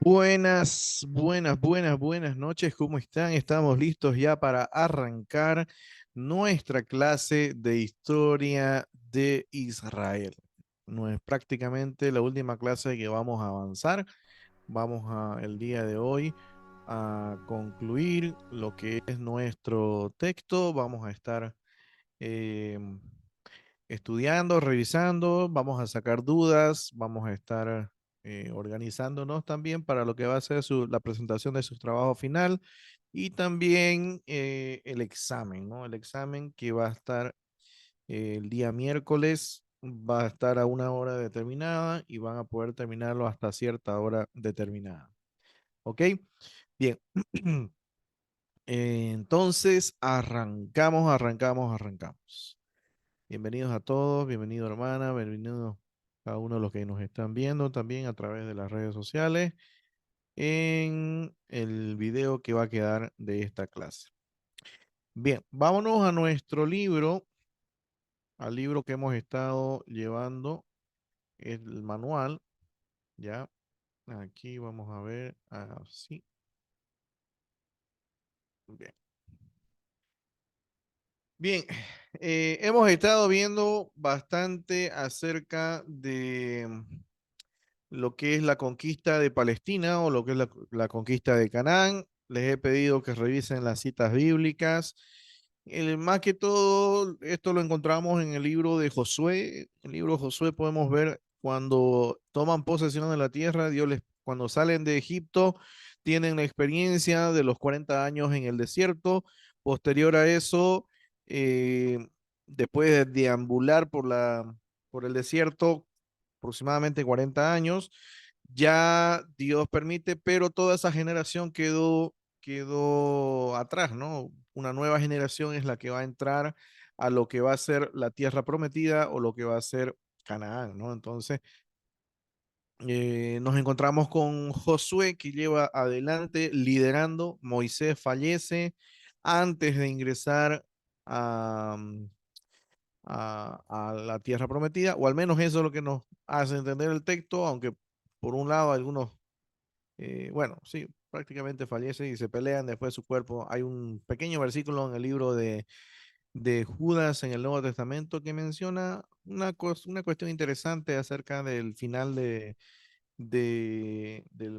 Buenas noches, ¿cómo están? Estamos listos ya para arrancar nuestra clase de historia de Israel. No es prácticamente la última clase que vamos a avanzar. Vamos el día de hoy a concluir lo que es nuestro texto. Vamos a estar eh, estudiando, revisando, vamos a sacar dudas, vamos a estar organizándonos también para lo que va a ser la presentación de su trabajo final y también el examen, ¿no? El examen que va a estar el día miércoles, va a estar a una hora determinada y van a poder terminarlo hasta cierta hora determinada. ¿Ok? Bien. Entonces, arrancamos. Bienvenidos a todos, bienvenido hermana, bienvenido a uno de los que nos están viendo también a través de las redes sociales en el video que va a quedar de esta clase. Bien, vámonos a nuestro libro, al libro que hemos estado llevando, el manual, ya. Aquí vamos a ver, así. Bien. Bien, hemos estado viendo bastante acerca de lo que es la conquista de Palestina o lo que es la conquista de Canaán. Les he pedido que revisen las citas bíblicas. Más que todo, esto lo encontramos en el libro de Josué. En el libro de Josué podemos ver cuando toman posesión de la tierra, cuando salen de Egipto, tienen la experiencia de los 40 años en el desierto. Posterior a eso, eh, después de deambular por el desierto, aproximadamente 40 años, ya Dios permite, pero toda esa generación quedó atrás, ¿no? Una nueva generación es la que va a entrar a lo que va a ser la tierra prometida o lo que va a ser Canaán, ¿no? Entonces, nos encontramos con Josué que lleva adelante liderando, Moisés fallece antes de ingresar a, a la tierra prometida, o al menos eso es lo que nos hace entender el texto, aunque por un lado algunos, bueno, sí, prácticamente fallecen y se pelean después de su cuerpo. Hay un pequeño versículo en el libro de Judas en el Nuevo Testamento que menciona una cuestión interesante acerca del final del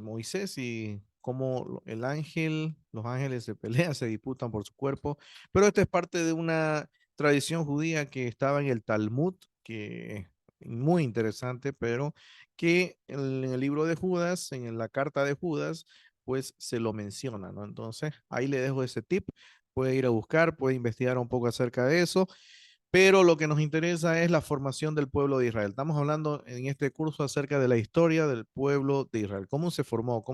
Moisés y cómo los ángeles se pelean, se disputan por su cuerpo. Pero esto es parte de una tradición judía que estaba en el Talmud, que es muy interesante, pero que en el libro de Judas, en la carta de Judas, pues se lo menciona, ¿no? Entonces, ahí le dejo ese tip. Puede ir a buscar, puede investigar un poco acerca de eso, pero lo que nos interesa es la formación del pueblo de Israel. Estamos hablando en este curso acerca de la historia del pueblo de Israel, cómo se formó,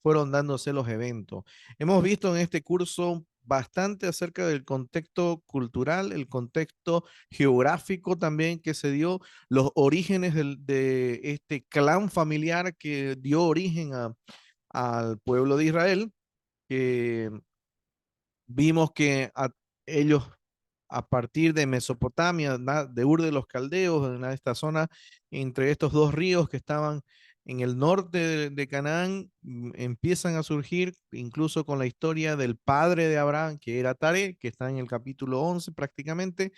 fueron dándose los eventos. Hemos visto en este curso bastante acerca del contexto cultural, el contexto geográfico también que se dio, los orígenes de este clan familiar que dio origen al pueblo de Israel, que vimos que ellos a partir de Mesopotamia, de Ur de los Caldeos, en esta zona, entre estos dos ríos que estaban en el norte de Canaán, empiezan a surgir, incluso con la historia del padre de Abraham, que era Tare, que está en el capítulo 11 prácticamente.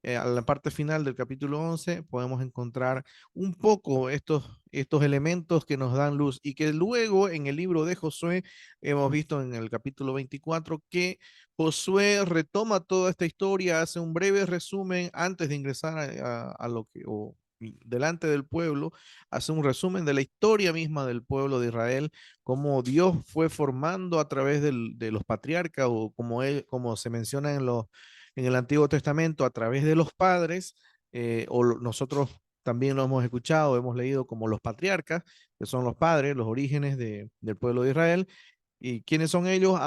A la parte final del capítulo 11 podemos encontrar un poco estos elementos que nos dan luz y que luego en el libro de Josué hemos visto en el capítulo 24 que Josué retoma toda esta historia, hace un breve resumen antes de ingresar a lo que, o delante del pueblo, hace un resumen de la historia misma del pueblo de Israel, cómo Dios fue formando a través de los patriarcas o como se menciona en el Antiguo Testamento a través de los padres, nosotros también lo hemos escuchado, hemos leído como los patriarcas, que son los padres, los orígenes del pueblo de Israel. ¿Y quiénes son ellos?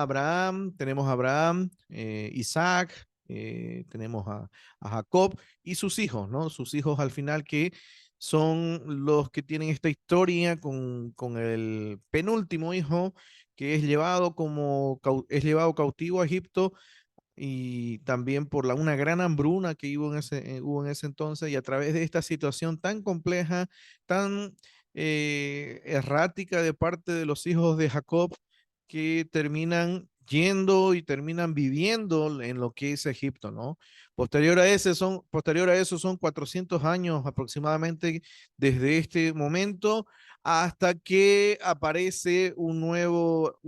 Tenemos a Abraham, Isaac, tenemos a Jacob y sus hijos, ¿no? Sus hijos al final que son los que tienen esta historia con el penúltimo hijo que es llevado cautivo a Egipto y también por una gran hambruna que hubo en ese entonces y a través de esta situación tan compleja, tan errática de parte de los hijos de Jacob que terminan yendo y terminan viviendo en lo que es Egipto, ¿no? Posterior a eso son 400 años aproximadamente desde este momento hasta que aparece un nuevo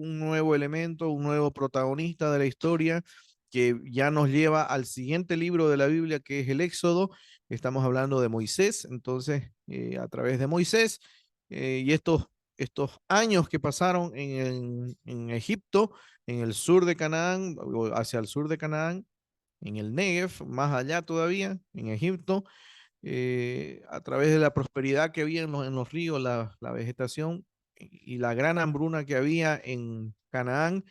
elemento, un nuevo protagonista de la historia que ya nos lleva al siguiente libro de la Biblia, que es el Éxodo. Estamos hablando de Moisés. Entonces, a través de Moisés y estos años que pasaron en Egipto, en el sur de Canaán, o hacia el sur de Canaán, en el Negev, más allá todavía, en Egipto, a través de la prosperidad que había en los ríos, la vegetación y la gran hambruna que había en Canaán.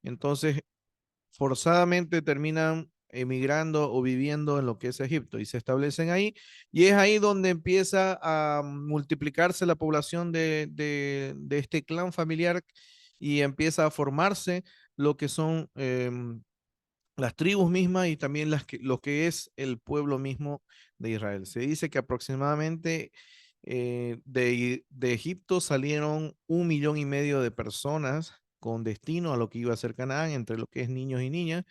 Entonces forzadamente terminan emigrando o viviendo en lo que es Egipto y se establecen ahí. Y es ahí donde empieza a multiplicarse la población de este clan familiar y empieza a formarse lo que son las tribus mismas y también lo que es el pueblo mismo de Israel. Se dice que aproximadamente de Egipto salieron 1,5 millones de personas con destino a lo que iba a ser Canaán, entre lo que es niños y niñas.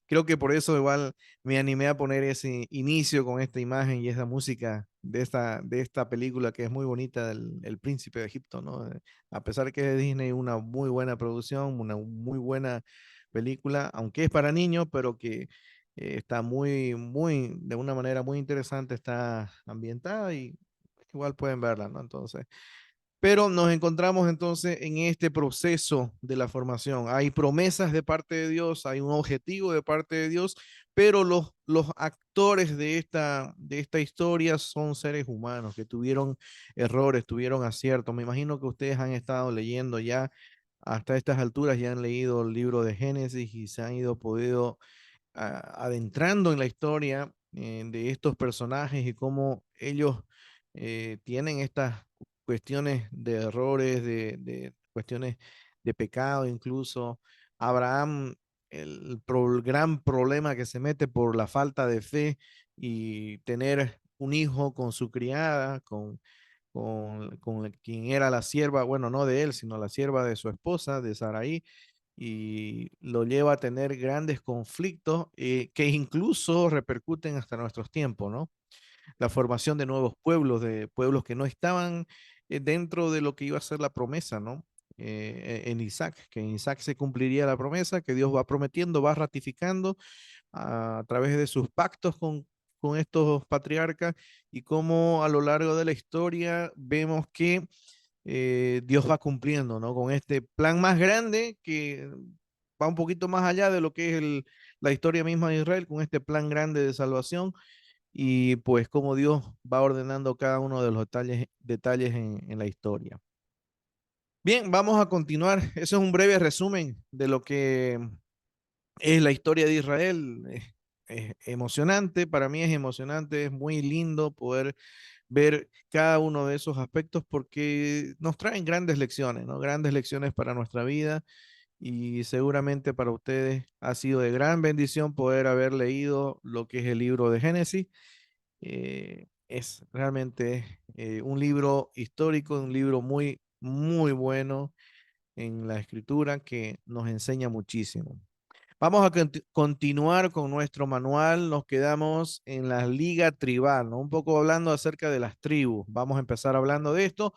Creo que por eso igual me animé a poner ese inicio con esta imagen y esa música de esta película que es muy bonita, El Príncipe de Egipto, ¿no? A pesar que es de Disney, una muy buena producción, una muy buena película, aunque es para niños, pero que está de una manera muy interesante, está ambientada y igual pueden verla, ¿no? Entonces, pero nos encontramos entonces en este proceso de la formación. Hay promesas de parte de Dios, hay un objetivo de parte de Dios, pero los actores de esta historia son seres humanos que tuvieron errores, tuvieron aciertos. Me imagino que ustedes han estado leyendo ya hasta estas alturas, ya han leído el libro de Génesis y se han ido podido adentrando en la historia de estos personajes y cómo ellos tienen estas cuestiones de errores, de cuestiones de pecado incluso. Abraham, el gran problema que se mete por la falta de fe y tener un hijo con su criada, con quien era la sierva, bueno, no de él, sino la sierva de su esposa, de Saraí, y lo lleva a tener grandes conflictos que incluso repercuten hasta nuestros tiempos, ¿no? La formación de nuevos pueblos, de pueblos que no estaban dentro de lo que iba a ser la promesa, ¿no? En Isaac, que en Isaac se cumpliría la promesa que Dios va prometiendo, va ratificando a través de sus pactos con estos patriarcas y cómo a lo largo de la historia vemos que Dios va cumpliendo, ¿no? Con este plan más grande que va un poquito más allá de lo que es la historia misma de Israel, con este plan grande de salvación y pues cómo Dios va ordenando cada uno de los detalles en la historia. Bien, vamos a continuar. Eso es un breve resumen de lo que es la historia de Israel. Es emocionante, para mí es emocionante, es muy lindo poder ver cada uno de esos aspectos porque nos traen grandes lecciones, ¿no? Grandes lecciones para nuestra vida y seguramente para ustedes ha sido de gran bendición poder haber leído lo que es el libro de Génesis. Es realmente un libro histórico, un libro muy, muy bueno en la escritura que nos enseña muchísimo. Vamos a continuar con nuestro manual. Nos quedamos en la liga tribal, ¿no? Un poco hablando acerca de las tribus. Vamos a empezar hablando de esto.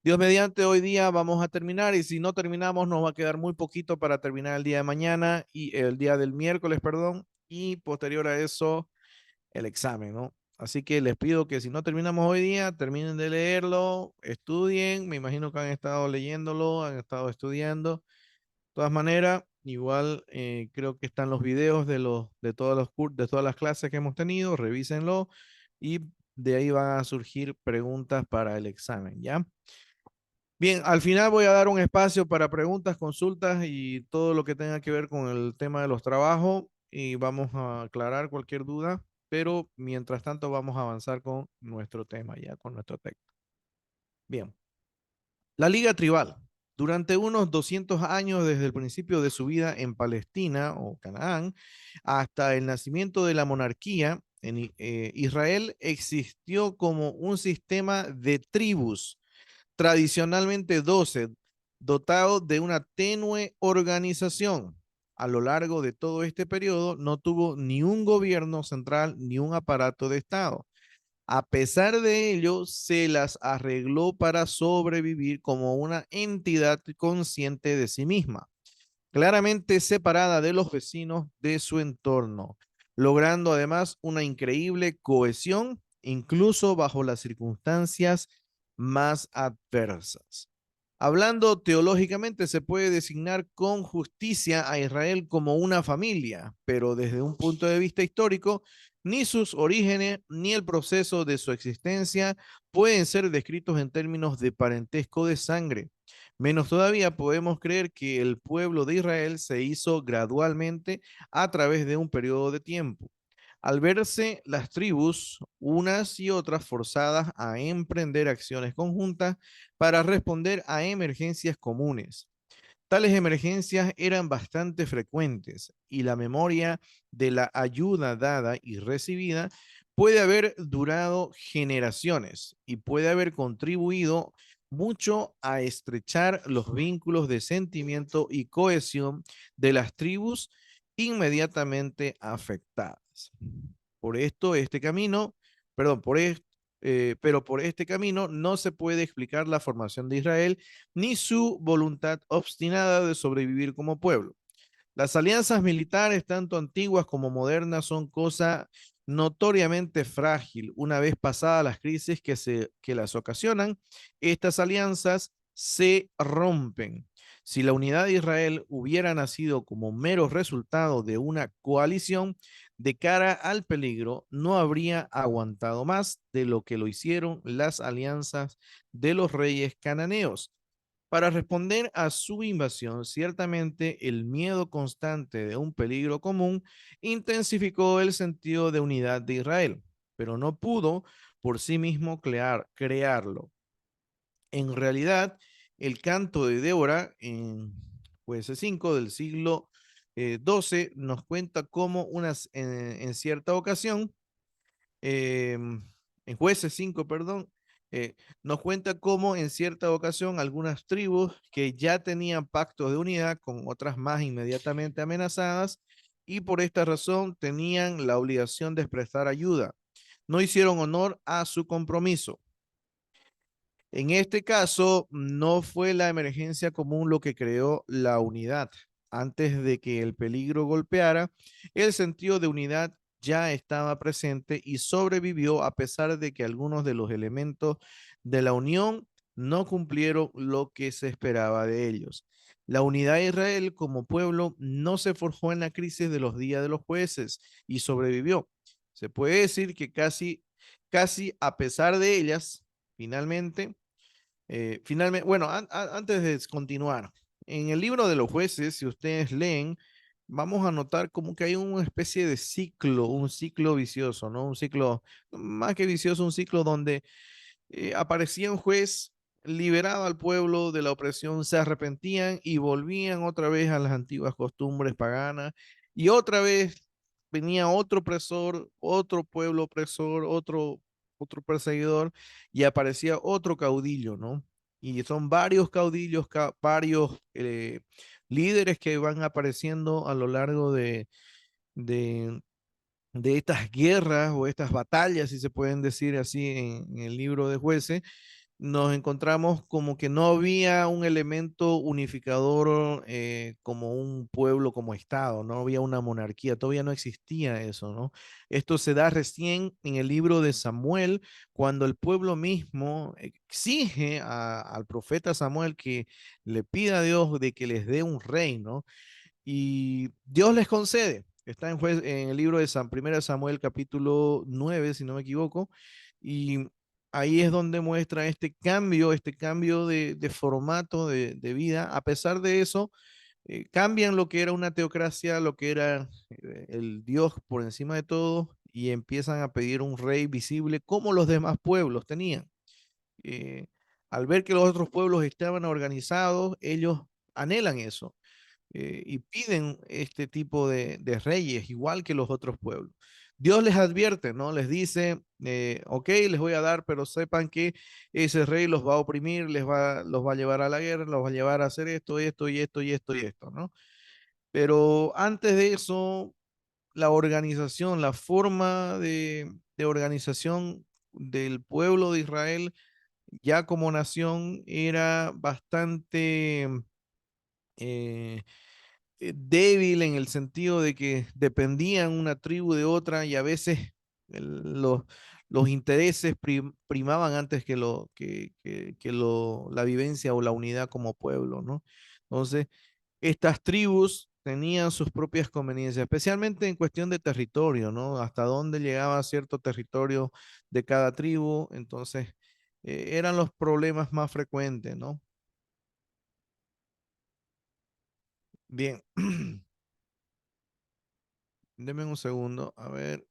Dios mediante, hoy día vamos a terminar y si no terminamos nos va a quedar muy poquito para terminar el día de mañana y el día del miércoles, perdón, y posterior a eso el examen, ¿no? Así que les pido que si no terminamos hoy día, terminen de leerlo, estudien. Me imagino que han estado leyéndolo, han estado estudiando. De todas maneras, igual creo que están los videos de todos de todas las clases que hemos tenido, revísenlo y de ahí van a surgir preguntas para el examen, ¿ya? Bien, al final voy a dar un espacio para preguntas, consultas y todo lo que tenga que ver con el tema de los trabajos y vamos a aclarar cualquier duda, pero mientras tanto vamos a avanzar con nuestro tema, ya con nuestro texto. Bien, la Liga Tribal. Durante unos 200 años desde el principio de su vida en Palestina o Canaán hasta el nacimiento de la monarquía en Israel existió como un sistema de tribus tradicionalmente 12, dotado de una tenue organización. A lo largo de todo este periodo no tuvo ni un gobierno central ni un aparato de Estado. A pesar de ello, se las arregló para sobrevivir como una entidad consciente de sí misma, claramente separada de los vecinos de su entorno, logrando además una increíble cohesión, incluso bajo las circunstancias más adversas. Hablando teológicamente, se puede designar con justicia a Israel como una familia, pero desde un punto de vista histórico, ni sus orígenes ni el proceso de su existencia pueden ser descritos en términos de parentesco de sangre. Menos todavía podemos creer que el pueblo de Israel se hizo gradualmente a través de un periodo de tiempo. Al verse las tribus, unas y otras forzadas a emprender acciones conjuntas para responder a emergencias comunes. Tales emergencias eran bastante frecuentes y la memoria de la ayuda dada y recibida puede haber durado generaciones y puede haber contribuido mucho a estrechar los vínculos de sentimiento y cohesión de las tribus inmediatamente afectadas. Por esto, este camino, perdón, pero por este camino no se puede explicar la formación de Israel ni su voluntad obstinada de sobrevivir como pueblo. Las alianzas militares, tanto antiguas como modernas, son cosa notoriamente frágil. Una vez pasadas las crisis que las ocasionan, estas alianzas se rompen. Si la unidad de Israel hubiera nacido como mero resultado de una coalición de cara al peligro, no habría aguantado más de lo que lo hicieron las alianzas de los reyes cananeos. Para responder a su invasión, ciertamente el miedo constante de un peligro común intensificó el sentido de unidad de Israel, pero no pudo por sí mismo crearlo. En realidad, el canto de Débora en Jueces 5 del siglo XII nos cuenta cómo en cierta ocasión eh, en Jueces 5, perdón, nos cuenta cómo en cierta ocasión algunas tribus que ya tenían pactos de unidad con otras más inmediatamente amenazadas y por esta razón tenían la obligación de prestar ayuda. No hicieron honor a su compromiso. En este caso, no fue la emergencia común lo que creó la unidad. Antes de que el peligro golpeara, el sentido de unidad ya estaba presente y sobrevivió a pesar de que algunos de los elementos de la unión no cumplieron lo que se esperaba de ellos. La unidad de Israel como pueblo no se forjó en la crisis de los días de los jueces y sobrevivió. Se puede decir que casi a pesar de ellas, finalmente, bueno, antes de continuar, en el libro de los jueces, si ustedes leen, vamos a notar como que hay una especie de ciclo, un ciclo vicioso, ¿no? Un ciclo, más que vicioso, un ciclo donde aparecía un juez, liberaba al pueblo de la opresión, se arrepentían y volvían otra vez a las antiguas costumbres paganas y otra vez venía otro opresor, otro pueblo opresor, otro perseguidor y aparecía otro caudillo, ¿no? Y son varios caudillos, varios líderes que van apareciendo a lo largo de, de estas guerras o estas batallas, si se pueden decir así en el libro de jueces, nos encontramos como que no había un elemento unificador como un pueblo, como Estado, no había una monarquía, todavía no existía eso, ¿no? Esto se da recién en el libro de Samuel, cuando el pueblo mismo exige al profeta Samuel que le pida a Dios de que les dé un reino y Dios les concede. Está en el libro de 1 Samuel capítulo 9 si no me equivoco, y ahí es donde muestra este cambio de formato de vida. A pesar de eso, cambian lo que era una teocracia, lo que era el Dios por encima de todo, y empiezan a pedir un rey visible como los demás pueblos tenían. Eh, Al ver que los otros pueblos estaban organizados, ellos anhelan eso y piden este tipo de reyes, igual que los otros pueblos. Dios les advierte, ¿no? Les dice, ok, les voy a dar, pero sepan que ese rey los va a oprimir, los va a llevar a la guerra, los va a llevar a hacer esto, esto y esto y esto y esto, ¿no? Pero antes de eso, la organización, la forma de organización del pueblo de Israel ya como nación era bastante eh, débil en el sentido de que dependían una tribu de otra y a veces los intereses primaban antes que, la vivencia o la unidad como pueblo, ¿no? Entonces, estas tribus tenían sus propias conveniencias, especialmente en cuestión de territorio, ¿no? Hasta dónde llegaba cierto territorio de cada tribu, entonces eran los problemas más frecuentes, ¿no? Bien, denme un segundo, a ver.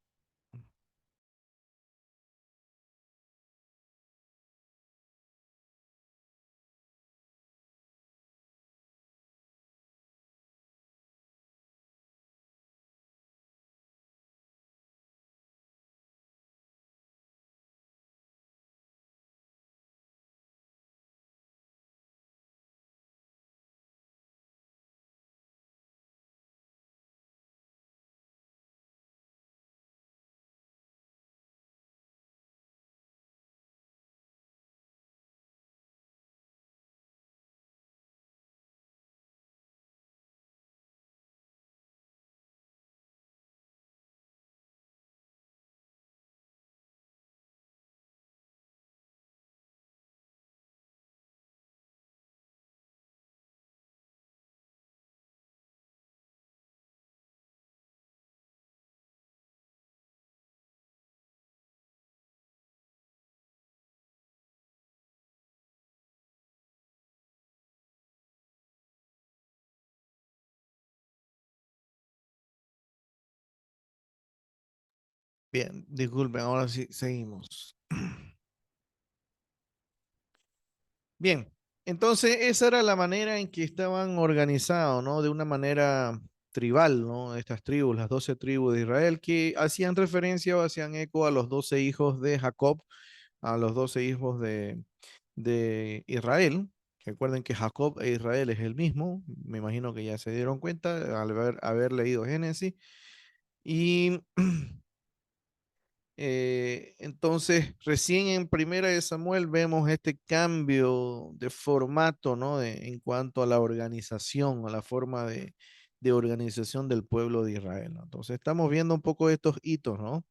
Bien, disculpen, ahora sí seguimos. Bien, entonces esa era la manera en que estaban organizados, ¿no? De una manera tribal, ¿no? Estas tribus, las 12 tribus de Israel, que hacían referencia o hacían eco a los 12 hijos de Jacob, a los 12 hijos de Israel. Recuerden que Jacob e Israel es el mismo, me imagino que ya se dieron cuenta al haber leído Génesis. Y entonces, recién en Primera de Samuel vemos este cambio de formato, ¿no? En cuanto a la organización, a la forma de organización del pueblo de Israel, ¿no? Entonces, estamos viendo un poco estos hitos, ¿no?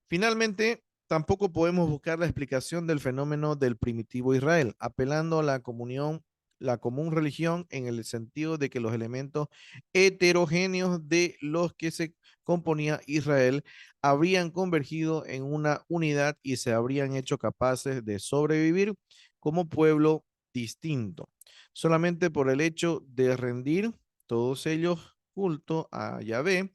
Finalmente, tampoco podemos buscar la explicación del fenómeno del primitivo Israel, apelando a la comunión, la común religión en el sentido de que los elementos heterogéneos de los que se componía Israel habrían convergido en una unidad y se habrían hecho capaces de sobrevivir como pueblo distinto, solamente por el hecho de rendir todos ellos culto a Yahvé.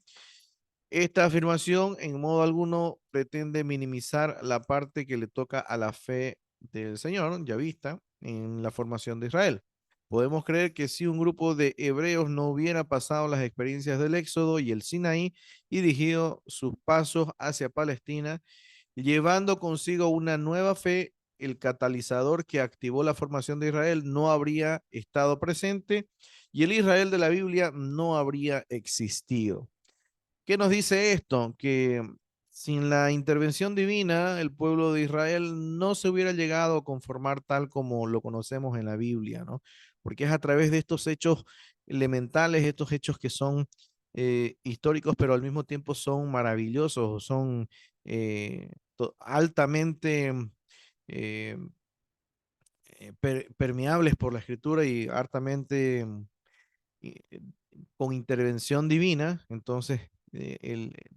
Esta afirmación en modo alguno pretende minimizar la parte que le toca a la fe del Señor, ya vista, en la formación de Israel. Podemos creer que si un grupo de hebreos no hubiera pasado las experiencias del Éxodo y el Sinaí y dirigido sus pasos hacia Palestina, llevando consigo una nueva fe, el catalizador que activó la formación de Israel no habría estado presente y el Israel de la Biblia no habría existido. ¿Qué nos dice esto? Que sin la intervención divina, el pueblo de Israel no se hubiera llegado a conformar tal como lo conocemos en la Biblia, ¿no? Porque es a través de estos hechos elementales, estos hechos que son históricos, pero al mismo tiempo son maravillosos, son altamente eh, permeables por la escritura y hartamente y, con intervención divina, entonces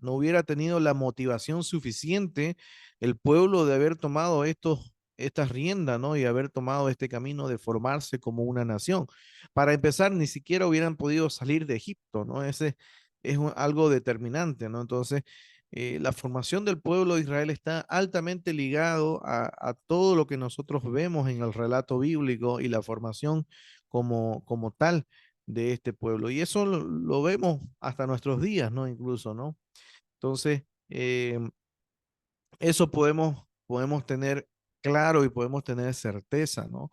no hubiera tenido la motivación suficiente el pueblo de haber tomado estas riendas, ¿no? Y haber tomado este camino de formarse como una nación. Para empezar, ni siquiera hubieran podido salir de Egipto, ¿no? Ese es algo determinante, ¿no? Entonces, la formación del pueblo de Israel está altamente ligado a todo lo que nosotros vemos en el relato bíblico y la formación como tal de este pueblo. Y eso lo vemos hasta nuestros días, ¿no? Incluso, ¿no? Entonces, Eh, Eso podemos tener claro y podemos tener certeza, ¿no?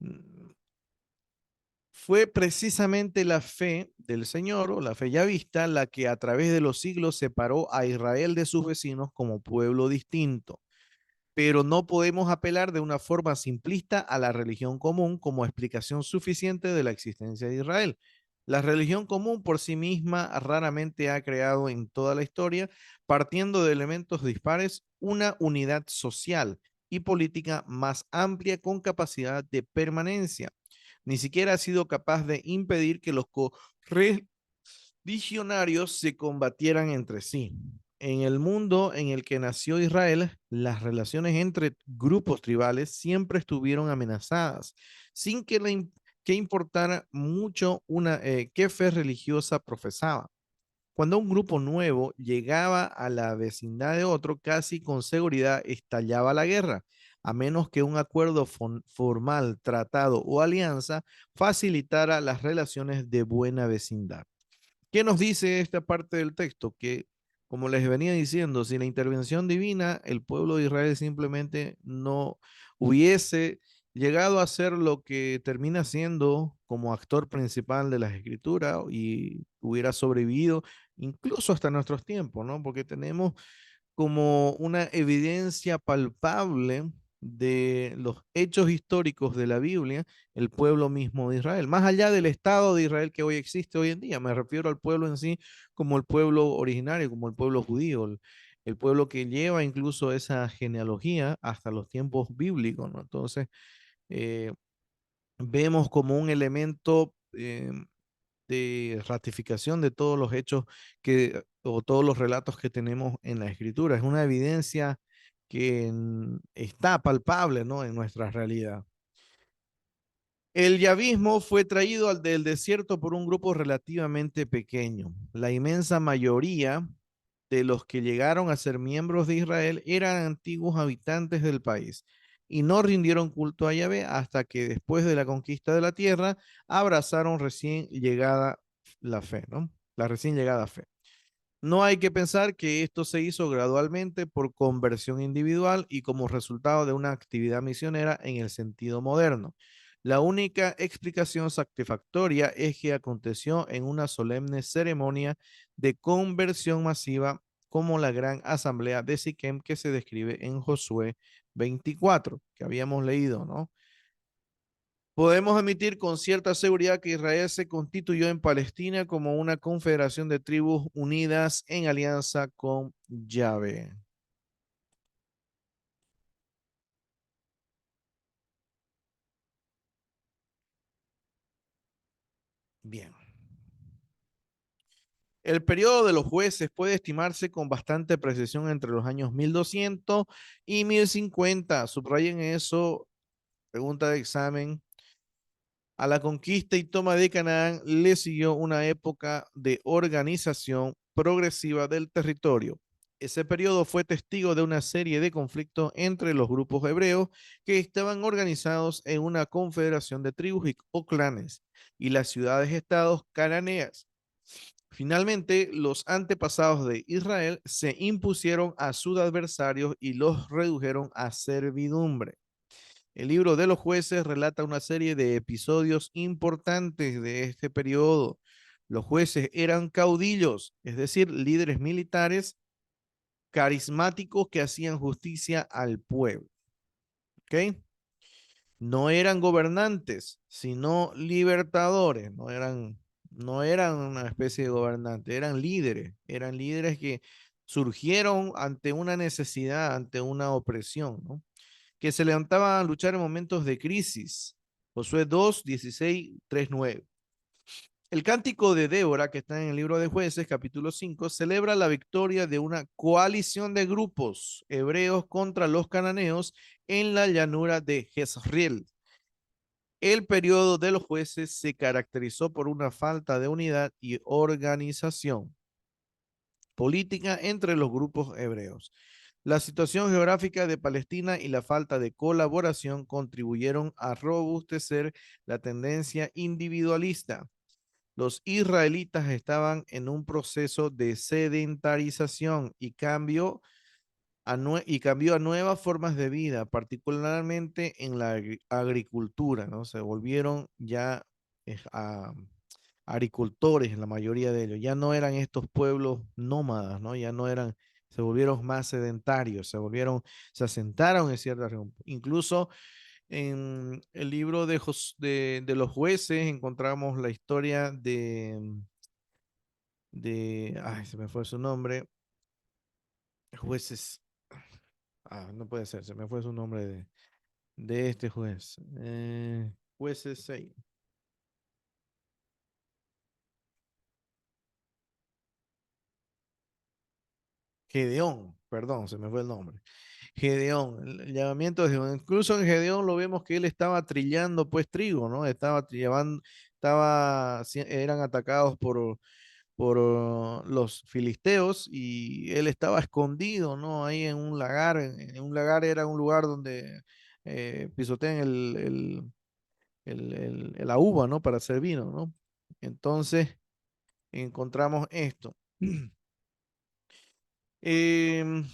Mm, Fue precisamente la fe del Señor o la fe ya vista la que a través de los siglos separó a Israel de sus vecinos como pueblo distinto. Pero no podemos apelar de una forma simplista a la religión común como explicación suficiente de la existencia de Israel. La religión común por sí misma raramente ha creado en toda la historia, partiendo de elementos dispares, una unidad social y política más amplia con capacidad de permanencia. Ni siquiera ha sido capaz de impedir que los visionarios se combatieran entre sí. En el mundo en el que nació Israel, las relaciones entre grupos tribales siempre estuvieron amenazadas, sin que importara mucho qué fe religiosa profesaba. Cuando un grupo nuevo llegaba a la vecindad de otro, casi con seguridad estallaba la guerra, a menos que un acuerdo formal, tratado o alianza facilitara las relaciones de buena vecindad. ¿Qué nos dice esta parte del texto? Que, como les venía diciendo, sin la intervención divina, el pueblo de Israel simplemente no hubiese llegado a ser lo que termina siendo como actor principal de las escrituras y hubiera sobrevivido incluso hasta nuestros tiempos, ¿no? Porque tenemos como una evidencia palpable de los hechos históricos de la Biblia, el pueblo mismo de Israel, más allá del Estado de Israel que hoy existe hoy en día, me refiero al pueblo en sí como el pueblo originario, como el pueblo judío, el pueblo que lleva incluso esa genealogía hasta los tiempos bíblicos, ¿no? Entonces, eh, vemos como un elemento de ratificación de todos los hechos o todos los relatos que tenemos en la escritura. Es una evidencia que está palpable, ¿no? En nuestra realidad. El yavismo fue traído al del desierto por un grupo relativamente pequeño. La inmensa mayoría de los que llegaron a ser miembros de Israel eran antiguos habitantes del país y no rindieron culto a Yahvé hasta que después de la conquista de la tierra abrazaron recién llegada la fe, ¿no? La recién llegada fe. No hay que pensar que esto se hizo gradualmente por conversión individual y como resultado de una actividad misionera en el sentido moderno. La única explicación satisfactoria es que aconteció en una solemne ceremonia de conversión masiva como la gran asamblea de Siquem que se describe en Josué 24, que habíamos leído, ¿no? Podemos admitir con cierta seguridad que Israel se constituyó en Palestina como una confederación de tribus unidas en alianza con Yahvé. Bien. El periodo de los jueces puede estimarse con bastante precisión entre los años 1200 y 1050. Subrayen eso, pregunta de examen. A la conquista y toma de Canaán le siguió una época de organización progresiva del territorio. Ese periodo fue testigo de una serie de conflictos entre los grupos hebreos que estaban organizados en una confederación de tribus o clanes y las ciudades-estados cananeas. Finalmente, los antepasados de Israel se impusieron a sus adversarios y los redujeron a servidumbre. El libro de los jueces relata una serie de episodios importantes de este periodo. Los jueces eran caudillos, es decir, líderes militares carismáticos que hacían justicia al pueblo. ¿Ok? No eran gobernantes, sino libertadores. No eran una especie de gobernantes, eran líderes que surgieron ante una necesidad, ante una opresión, ¿no? Que se levantaban a luchar en momentos de crisis. Josué 2, 16, 3, 9. El cántico de Débora, que está en el libro de Jueces, capítulo 5, celebra la victoria de una coalición de grupos hebreos contra los cananeos en la llanura de Jezreel. El periodo de los jueces se caracterizó por una falta de unidad y organización política entre los grupos hebreos. La situación geográfica de Palestina y la falta de colaboración contribuyeron a robustecer la tendencia individualista. Los israelitas estaban en un proceso de sedentarización y cambió a nuevas formas de vida, particularmente en la agricultura, ¿no? Se volvieron ya agricultores, la mayoría de ellos. Ya no eran estos pueblos nómadas, ¿no? Ya no eran, se volvieron más sedentarios, se asentaron en cierta región. Incluso en el libro de los jueces encontramos la historia ay, se me fue su nombre, jueces, no puede ser, se me fue su nombre de este juez. Jueces 6. Gedeón, perdón, se me fue el nombre. Gedeón, el llamamiento de Gedeón. Incluso en Gedeón lo vemos que él estaba trillando pues trigo, ¿no? Eran atacados por los filisteos y él estaba escondido, ¿no? Ahí en un lagar. En un lagar era un lugar donde pisotean la uva, ¿no? Para hacer vino, ¿no? Entonces encontramos esto. Em,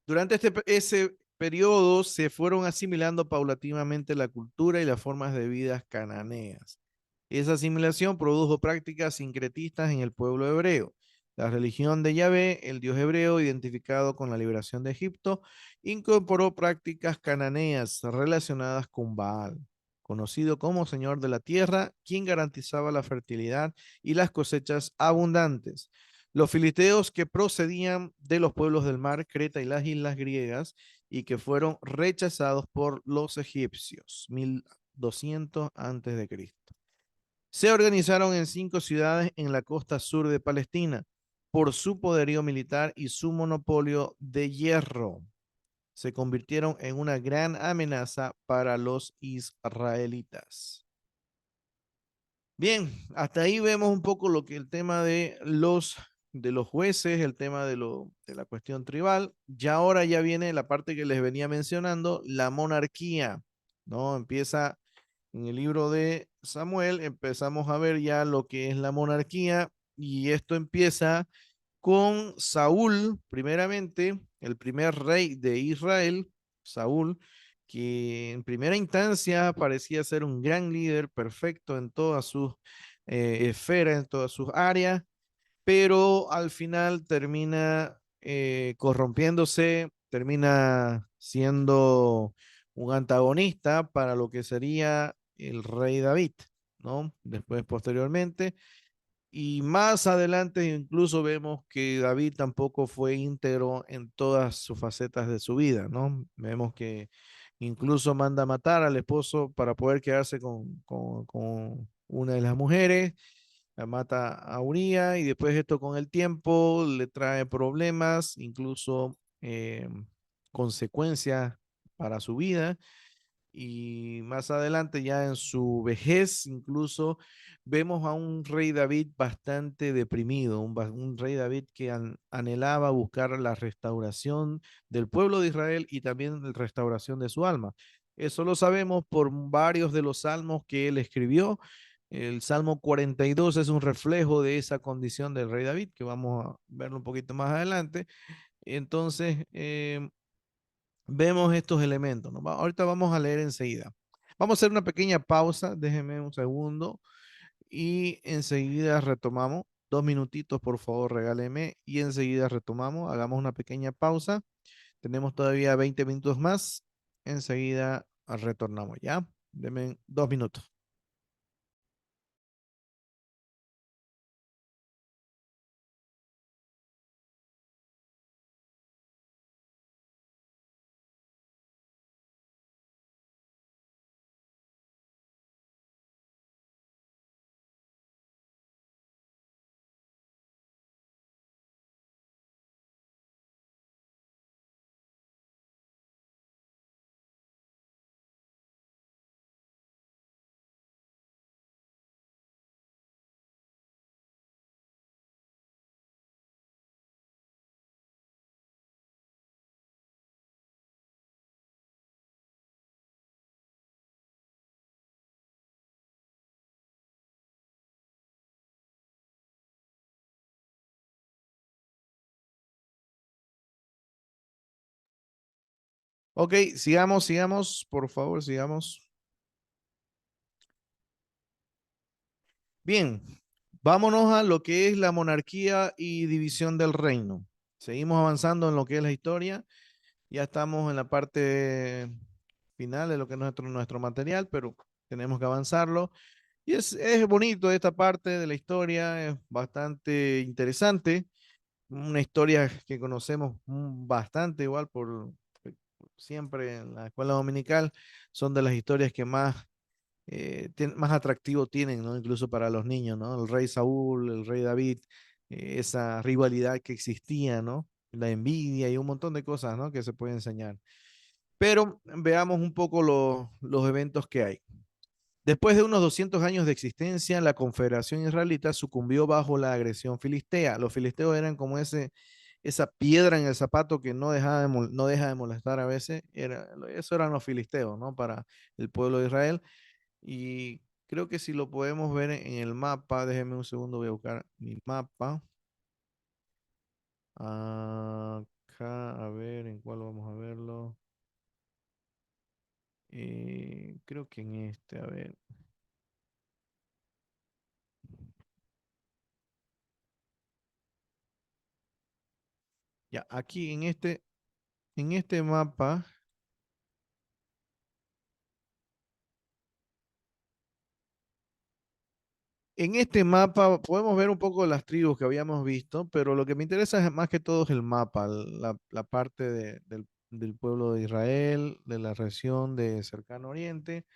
Durante ese periodo se fueron asimilando paulatinamente la cultura y las formas de vida cananeas. Esa asimilación produjo prácticas sincretistas en el pueblo hebreo. La religión de Yahvé, el dios hebreo identificado con la liberación de Egipto, incorporó prácticas cananeas relacionadas con Baal, conocido como Señor de la Tierra, quien garantizaba la fertilidad y las cosechas abundantes. Los filisteos que procedían de los pueblos del mar, Creta y las islas griegas, y que fueron rechazados por los egipcios, 1200 antes de Cristo. Se organizaron en 5 ciudades en la costa sur de Palestina por su poderío militar y su monopolio de hierro. Se convirtieron en una gran amenaza para los israelitas. Bien, hasta ahí vemos un poco lo que el tema de los jueces, el tema de la cuestión tribal. Ya ahora ya viene la parte que les venía mencionando, la monarquía, ¿no? Empieza en el libro de Samuel, empezamos a ver ya lo que es la monarquía y esto empieza con Saúl, primeramente, el primer rey de Israel, Saúl, que en primera instancia parecía ser un gran líder, perfecto en todas sus esferas, en todas sus áreas, pero al final termina corrompiéndose, termina siendo un antagonista para lo que sería el rey David, ¿no? Después, posteriormente. Y más adelante incluso vemos que David tampoco fue íntegro en todas sus facetas de su vida, ¿no? Vemos que incluso manda a matar al esposo para poder quedarse con una de las mujeres, la mata a Uría y después esto con el tiempo le trae problemas, incluso consecuencias para su vida y más adelante ya en su vejez incluso vemos a un rey David bastante deprimido, un rey David que anhelaba buscar la restauración del pueblo de Israel y también la restauración de su alma. Eso lo sabemos por varios de los salmos que él escribió. El Salmo 42 es un reflejo de esa condición del rey David, que vamos a verlo un poquito más adelante. Entonces, vemos estos elementos, ¿no? Ahorita vamos a leer enseguida. Vamos a hacer una pequeña pausa, déjenme un segundo y enseguida retomamos. 2 minutitos, por favor, regáleme y enseguida retomamos. Hagamos una pequeña pausa. Tenemos todavía 20 minutos más. Enseguida retornamos, ¿ya? Denme 2 minutos. Ok, sigamos, sigamos, por favor, sigamos. Bien, vámonos a lo que es la monarquía y división del reino. Seguimos avanzando en lo que es la historia. Ya estamos en la parte final de lo que es nuestro material, pero tenemos que avanzarlo. Y es bonito esta parte de la historia, es bastante interesante. Una historia que conocemos bastante igual por siempre en la escuela dominical. Son de las historias que más atractivo tienen, ¿no? Incluso para los niños, ¿no? El rey Saúl, el rey David, esa rivalidad que existía, ¿no? La envidia y un montón de cosas, ¿no? Que se puede enseñar. Pero veamos un poco los eventos que hay. Después de unos 200 años de existencia, la Confederación Israelita sucumbió bajo la agresión filistea. Los filisteos eran como esa piedra en el zapato que no deja de molestar a veces. Eso eran los filisteos, ¿no? Para el pueblo de Israel. Y creo que si lo podemos ver en el mapa, déjenme un segundo, voy a buscar mi mapa. Acá, a ver, ¿en cuál vamos a verlo? Creo que en este, a ver. Ya, aquí en este mapa, podemos ver un poco las tribus que habíamos visto, pero lo que me interesa es más que todo es el mapa, la parte del pueblo de Israel, de la región de Cercano Oriente.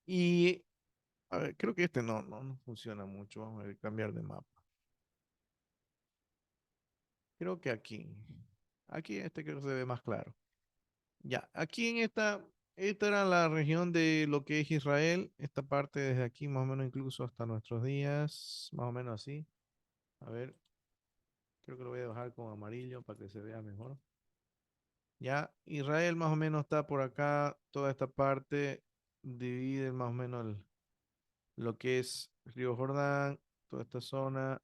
Y a ver, creo que este no funciona mucho. Vamos a cambiar de mapa. Creo que aquí. Aquí este creo que se ve más claro. Ya, aquí esta era la región de lo que es Israel. Esta parte desde aquí, más o menos incluso hasta nuestros días, más o menos así. A ver, creo que lo voy a dejar con amarillo para que se vea mejor. Ya, Israel más o menos está por acá. Toda esta parte divide más o menos lo que es Río Jordán, toda esta zona.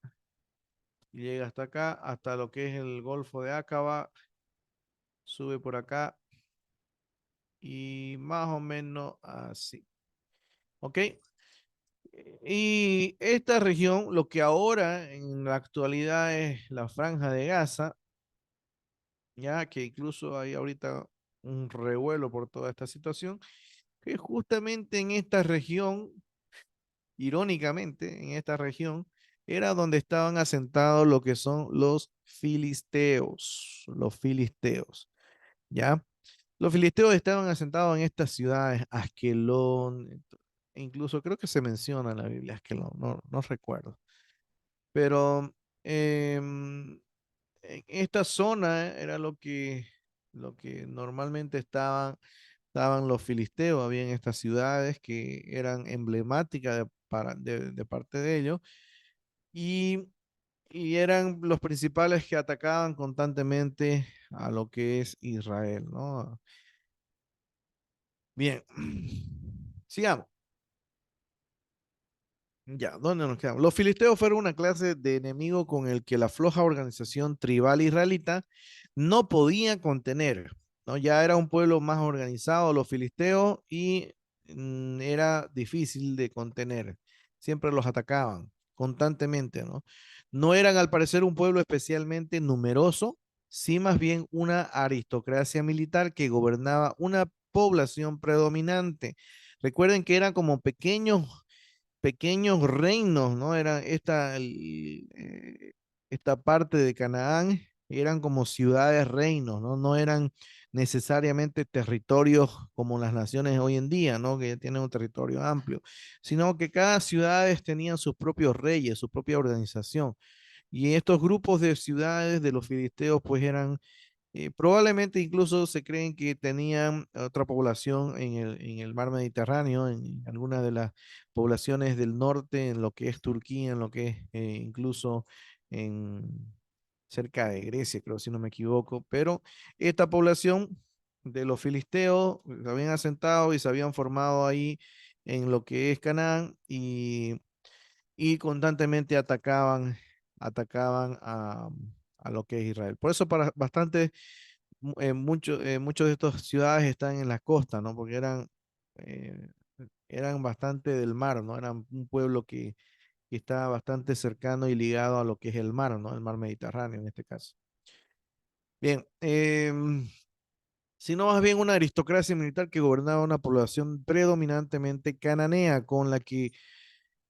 Y llega hasta acá, hasta lo que es el Golfo de Acaba, sube por acá y más o menos así. ¿Ok? Y esta región, lo que ahora en la actualidad es la Franja de Gaza, ya que incluso hay ahorita un revuelo por toda esta situación, que justamente en esta región, irónicamente, en esta región, era donde estaban asentados lo que son los filisteos, ¿ya? Los filisteos estaban asentados en estas ciudades, Askelón, e incluso creo que se menciona en la Biblia Askelón, no recuerdo. Pero en esta zona era lo que normalmente estaban los filisteos, había en estas ciudades que eran emblemáticas de parte de ellos y, y eran los principales que atacaban constantemente a lo que es Israel, ¿no? Bien, sigamos. Ya, ¿dónde nos quedamos? Los filisteos fueron una clase de enemigo con el que la floja organización tribal israelita no podía contener, ¿no? Ya era un pueblo más organizado, los filisteos, y era difícil de contener. Siempre los atacaban constantemente, ¿no? No eran al parecer un pueblo especialmente numeroso, sí más bien una aristocracia militar que gobernaba una población predominante. Recuerden que eran como pequeños reinos, ¿no? Esta parte de Canaán eran como ciudades reinos, ¿no? No eran necesariamente territorios como las naciones hoy en día, ¿no? Que ya tienen un territorio amplio, sino que cada ciudades tenían sus propios reyes, su propia organización. Y estos grupos de ciudades de los filisteos, pues probablemente incluso se creen que tenían otra población en el mar Mediterráneo, en algunas de las poblaciones del norte, en lo que es Turquía, en lo que es incluso en cerca de Grecia, creo, si no me equivoco. Pero esta población de los filisteos se habían asentado y se habían formado ahí en lo que es Canaán y constantemente atacaban a lo que es Israel. Por eso para bastante muchos de estas ciudades están en la costa, ¿no? Porque eh, eran bastante del mar, ¿no? Eran un pueblo que está bastante cercano y ligado a lo que es el mar, ¿no? El mar Mediterráneo en este caso. Bien, sino más bien una aristocracia militar que gobernaba una población predominantemente cananea, con la que,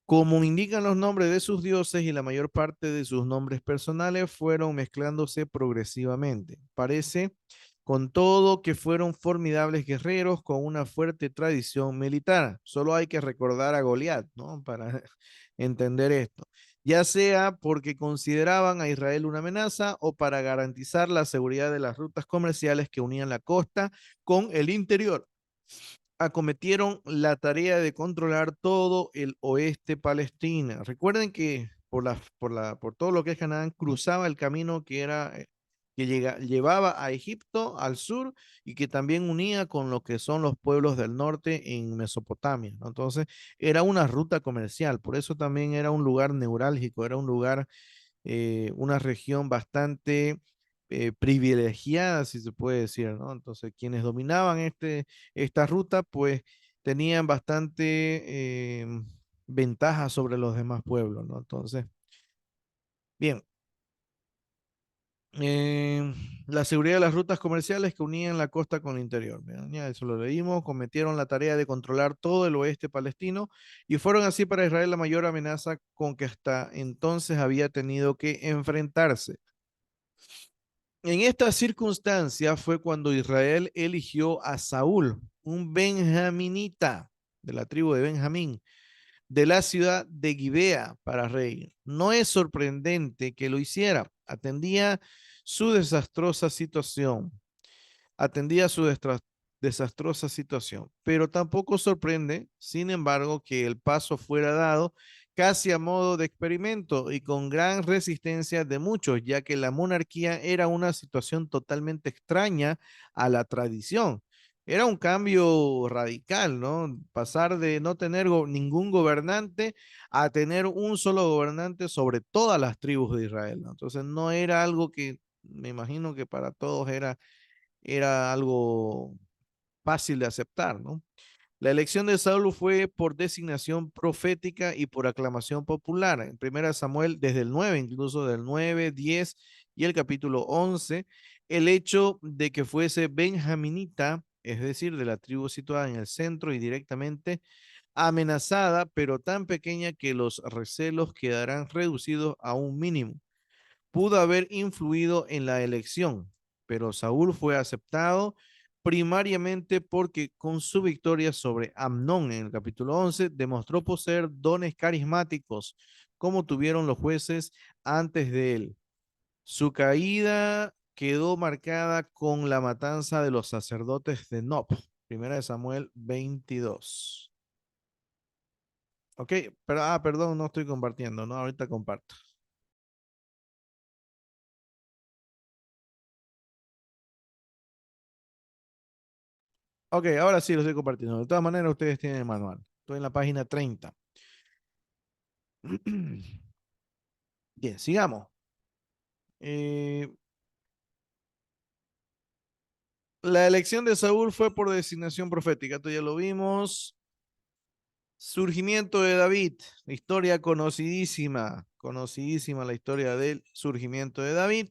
como indican los nombres de sus dioses y la mayor parte de sus nombres personales, fueron mezclándose progresivamente. Parece, con todo, que fueron formidables guerreros con una fuerte tradición militar. Solo hay que recordar a Goliat, ¿no? Para entender esto. Ya sea porque consideraban a Israel una amenaza o para garantizar la seguridad de las rutas comerciales que unían la costa con el interior, acometieron la tarea de controlar todo el oeste palestino. Recuerden que por todo lo que es Canaán, cruzaba el camino que llevaba a Egipto al sur y que también unía con lo que son los pueblos del norte en Mesopotamia, ¿no? Entonces, era una ruta comercial, por eso también era un lugar neurálgico, era un lugar, una región bastante privilegiada, si se puede decir, ¿no? Entonces, quienes dominaban esta ruta, pues tenían bastante ventaja sobre los demás pueblos, ¿no? Entonces, bien, eh, la seguridad de las rutas comerciales que unían la costa con el interior. Bien, ya eso lo leímos. Cometieron la tarea de controlar todo el oeste palestino y fueron así para Israel la mayor amenaza con que hasta entonces había tenido que enfrentarse. En esta circunstancia fue cuando Israel eligió a Saúl, un benjaminita de la tribu de Benjamín, de la ciudad de Gibea para rey. No es sorprendente que lo hiciera. Su desastrosa situación atendía su desastrosa situación, pero tampoco sorprende, sin embargo, que el paso fuera dado casi a modo de experimento y con gran resistencia de muchos, ya que la monarquía era una situación totalmente extraña a la tradición. Era un cambio radical, ¿no? Pasar de no tener ningún gobernante a tener un solo gobernante sobre todas las tribus de Israel, ¿no? Entonces no era algo que me imagino que para todos era algo fácil de aceptar, ¿no? La elección de Saulo fue por designación profética y por aclamación popular. En 1 Samuel, desde el 9, incluso del 9, 10 y el capítulo 11, el hecho de que fuese benjaminita, es decir, de la tribu situada en el centro y directamente amenazada, pero tan pequeña que los recelos quedarán reducidos a un mínimo, pudo haber influido en la elección, pero Saúl fue aceptado primariamente porque con su victoria sobre Amnón en el capítulo 11 demostró poseer dones carismáticos como tuvieron los jueces antes de él. Su caída quedó marcada con la matanza de los sacerdotes de Nob. 1 Samuel 22. Ok, pero, perdón, no estoy compartiendo, ¿no? Ahorita comparto. Ok, ahora sí lo estoy compartiendo. De todas maneras, ustedes tienen el manual. Estoy en la página 30. Bien, sigamos. Eh, la elección de Saúl fue por designación profética. Esto ya lo vimos. Surgimiento de David. Historia conocidísima. Conocidísima la historia del surgimiento de David.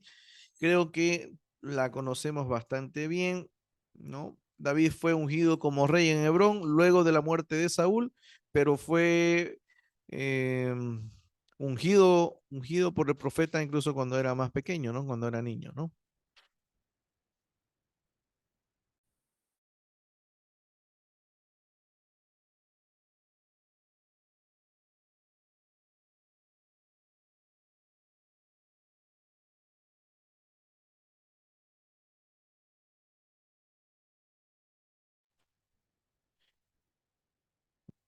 Creo que la conocemos bastante bien, ¿no? David fue ungido como rey en Hebrón luego de la muerte de Saúl, pero fue eh, ungido por el profeta incluso cuando era más pequeño, ¿no? Cuando era niño, ¿no?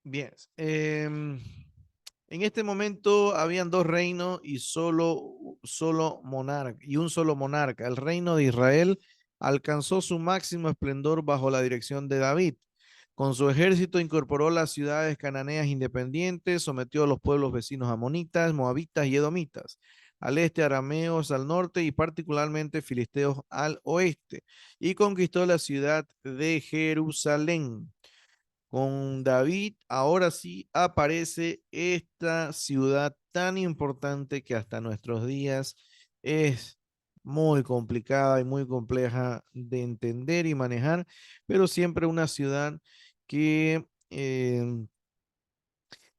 Bien. En este momento habían dos reinos y solo monarca, y un solo monarca. El reino de Israel alcanzó su máximo esplendor bajo la dirección de David. Con su ejército incorporó las ciudades cananeas independientes, sometió a los pueblos vecinos amonitas, moabitas y edomitas. al este arameos al norte y particularmente filisteos al oeste, y conquistó la ciudad de Jerusalén. Con David, ahora sí aparece esta ciudad tan importante que hasta nuestros días es muy complicada y muy compleja de entender y manejar, pero siempre una ciudad que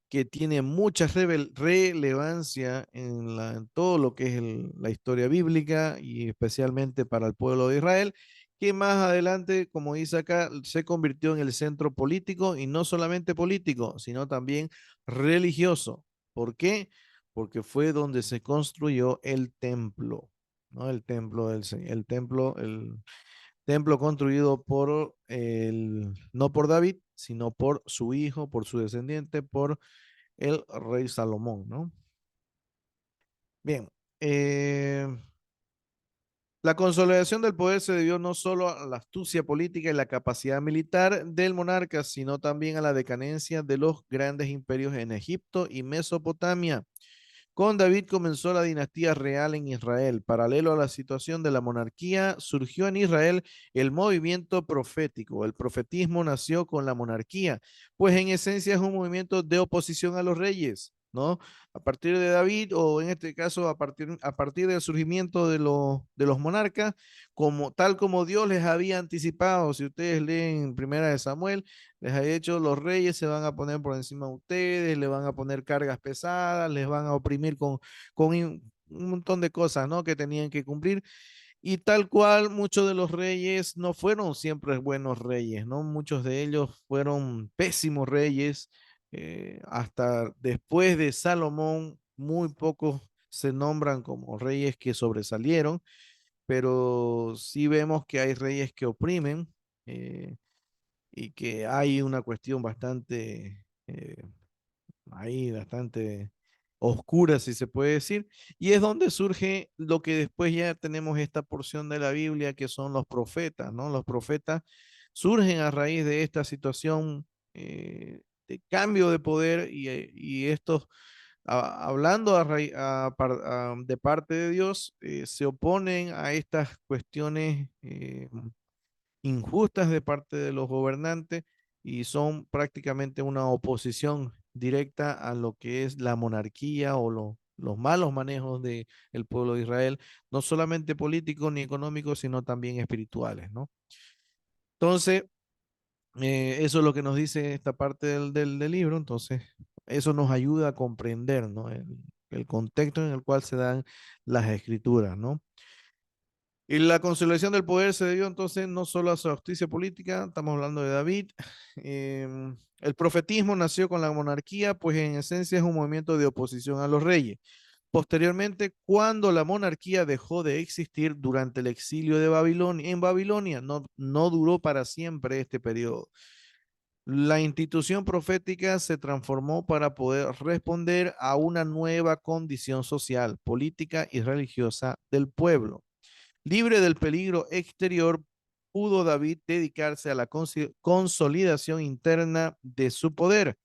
que tiene mucha relevancia en todo lo que es la historia bíblica y especialmente para el pueblo de Israel, que más adelante, como dice acá, se convirtió en el centro político y no solamente político, sino también religioso. ¿Por qué? Porque fue donde se construyó el templo, ¿no? El templo el templo construido no por David, sino por su hijo, por su descendiente, por el rey Salomón, ¿no? Bien, la consolidación del poder se debió no solo a la astucia política y la capacidad militar del monarca, sino también a la decadencia de los grandes imperios en Egipto y Mesopotamia. Con David comenzó la dinastía real en Israel. Paralelo a la situación de la monarquía, surgió en Israel el movimiento profético. El profetismo nació con la monarquía, pues en esencia es un movimiento de oposición a los reyes, ¿no? A partir de David, o en este caso a partir del surgimiento de los monarcas, tal como Dios les había anticipado, si ustedes leen Primera de Samuel, les ha dicho, los reyes se van a poner por encima de ustedes, le van a poner cargas pesadas, les van a oprimir con un montón de cosas, ¿no? Que tenían que cumplir. Y tal cual, muchos de los reyes no fueron siempre buenos reyes, ¿no? Muchos de ellos fueron pésimos reyes. Hasta después de Salomón, muy pocos se nombran como reyes que sobresalieron, pero sí vemos que hay reyes que oprimen. Y que hay una cuestión ahí bastante oscura, si se puede decir, y es donde surge lo que después ya tenemos esta porción de la Biblia, que son los profetas, ¿no? Los profetas surgen a raíz de esta situación de cambio de poder y estos, hablando de parte de Dios, se oponen a estas cuestiones injustas de parte de los gobernantes y son prácticamente una oposición directa a lo que es la monarquía o los malos manejos del pueblo de Israel, no solamente políticos ni económicos, sino también espirituales, ¿no? Entonces, eso es lo que nos dice esta parte del libro, entonces eso nos ayuda a comprender, ¿no? El contexto en el cual se dan las escrituras, ¿no? Y la consolidación del poder se debió entonces no solo a su justicia política, estamos hablando de David. El profetismo nació con la monarquía, pues en esencia es un movimiento de oposición a los reyes. Posteriormente, cuando la monarquía dejó de existir durante el exilio de Babilonia, en Babilonia, no duró para siempre este periodo. La institución profética se transformó para poder responder a una nueva condición social, política y religiosa del pueblo. Libre del peligro exterior, pudo David dedicarse a la consolidación interna de su poder.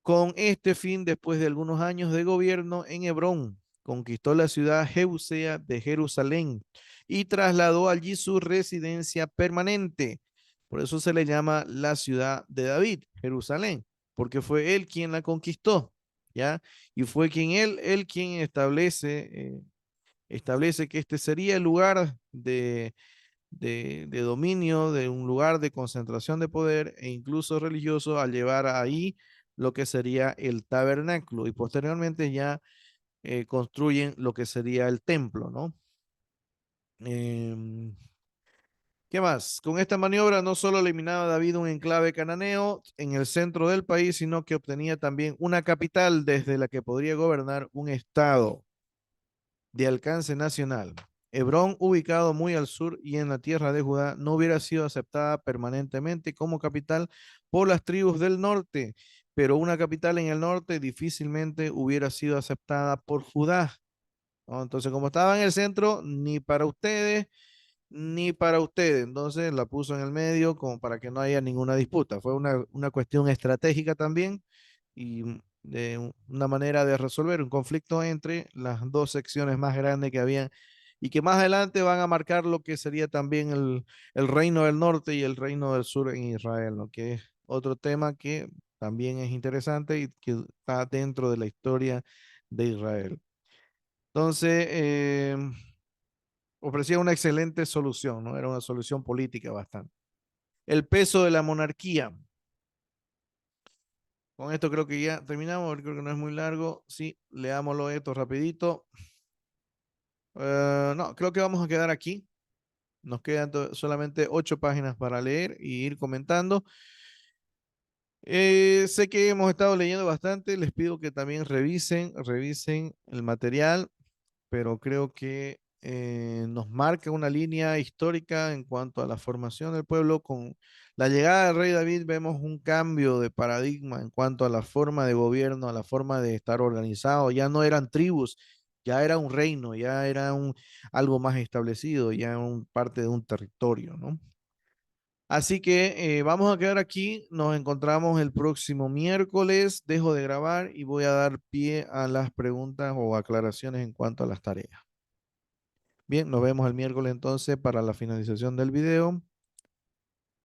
Con este fin, después de algunos años de gobierno en Hebrón, conquistó la ciudad jebusea de Jerusalén y trasladó allí su residencia permanente. Por eso se le llama la ciudad de David, Jerusalén, porque fue él quien la conquistó, ¿ya? Y fue él quien establece que este sería el lugar de dominio, de un lugar de concentración de poder e incluso religioso, al llevar ahí lo que sería el tabernáculo y posteriormente ya construyen lo que sería el templo, ¿no? Em, ¿Qué más? Con esta maniobra no solo eliminaba David un enclave cananeo en el centro del país, sino que obtenía también una capital desde la que podría gobernar un estado de alcance nacional. Hebrón, ubicado muy al sur y en la tierra de Judá, no hubiera sido aceptada permanentemente como capital por las tribus del norte, pero una capital en el norte difícilmente hubiera sido aceptada por Judá, ¿no? Entonces, como estaba en el centro, ni para ustedes, ni para ustedes. Entonces la puso en el medio como para que no haya ninguna disputa. Fue una cuestión estratégica también y una manera de resolver un conflicto entre las dos secciones más grandes que habían y que más adelante van a marcar lo que sería también el reino del norte y el reino del sur en Israel, ¿no? Que es otro tema que también es interesante y que está dentro de la historia de Israel. Entonces, ofrecía una excelente solución, ¿no? Era una solución política bastante. El peso de la monarquía. Con esto creo que ya terminamos, creo que no es muy largo. Sí, leámoslo esto rapidito. No, creo que vamos a quedar aquí. Nos quedan solamente 8 páginas para leer y ir comentando. Sé que hemos estado leyendo bastante. Les pido que también revisen el material, pero creo que nos marca una línea histórica en cuanto a la formación del pueblo. Con la llegada del rey David vemos un cambio de paradigma en cuanto a la forma de gobierno, a la forma de estar organizado. Ya no eran tribus, ya era un reino, ya era algo más establecido, ya parte de un territorio, ¿no? Así que vamos a quedar aquí, nos encontramos el próximo miércoles, dejo de grabar y voy a dar pie a las preguntas o aclaraciones en cuanto a las tareas. Bien, nos vemos el miércoles entonces para la finalización del video.